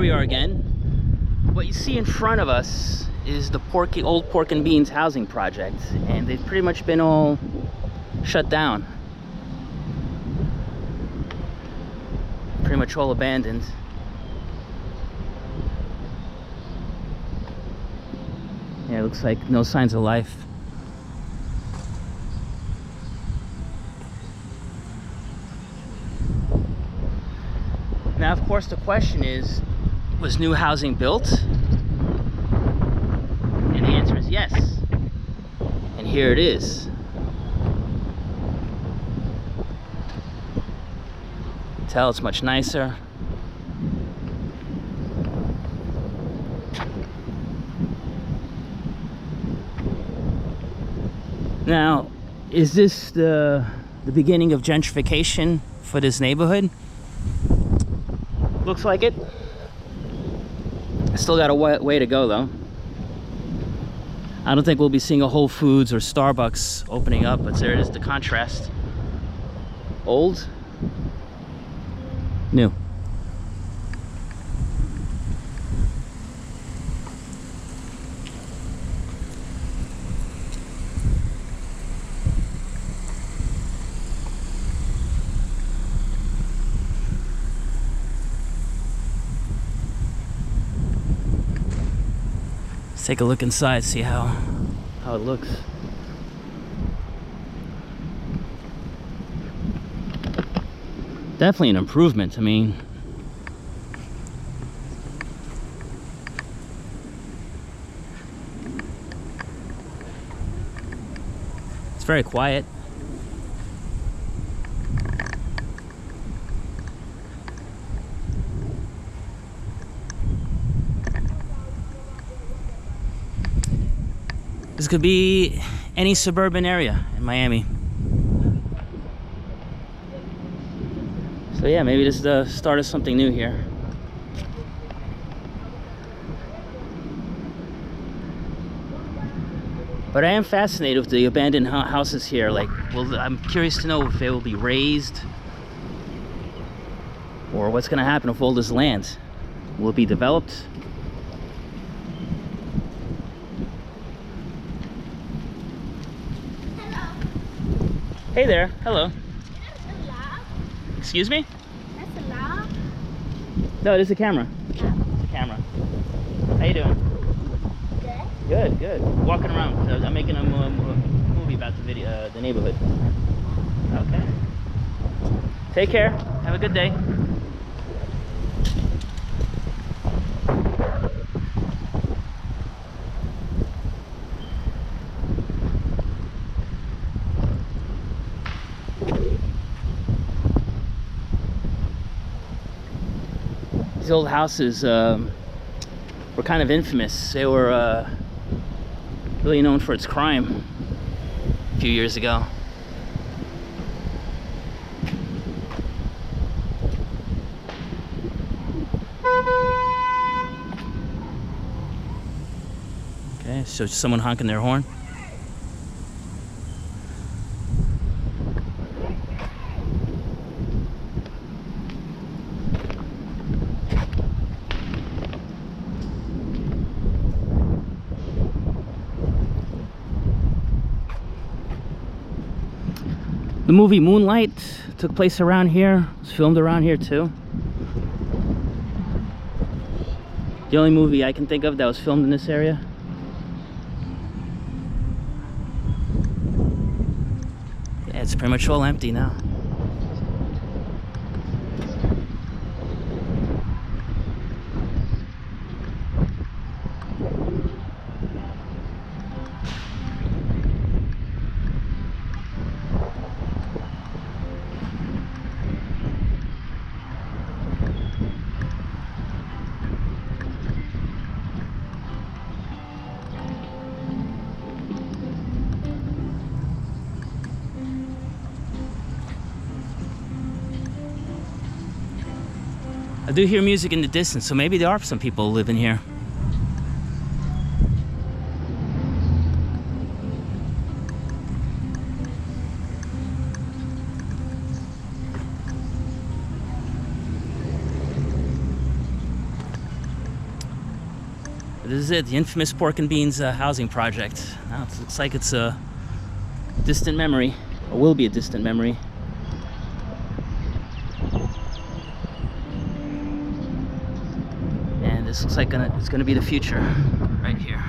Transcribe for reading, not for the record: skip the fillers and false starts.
we are again. What you see in front of us is the old Pork and Beans housing project, and they've pretty much been all shut down. Pretty much all abandoned. Yeah, it looks like no signs of life. Now, of course, the question is, was new housing built? And the answer is yes. And here it is. Tell it's much nicer. Now, is this the beginning of gentrification for this neighborhood? Looks like it. Still got a way to go though. I don't think we'll be seeing a Whole Foods or Starbucks opening up, but there it is, the contrast. Old, new. Let's take a look inside, see how it looks. Definitely an improvement. I mean, it's very quiet. This could be any suburban area in Miami. So yeah, maybe this is the start of something new here. But I am fascinated with the abandoned houses here. Like, well, I'm curious to know if they will be raised, or what's going to happen with all this land. Will it be developed? Hey there, hello. Excuse me? That's a log. No, it is a camera. It's a camera. How you doing? Good. Good. Walking around. I'm making a movie about the neighborhood. Okay. Take care. Have a good day. These old houses were kind of infamous. They were really known for its crime a few years ago. Okay, so someone honking their horn. The movie Moonlight took place around here. It was filmed around here too. The only movie I can think of that was filmed in this area. Yeah, it's pretty much all empty now. I do hear music in the distance, so maybe there are some people living here. This is it, the infamous Pork and Beans housing project. Now it looks like it's a distant memory, or will be a distant memory. And this looks like it's gonna be the future right here.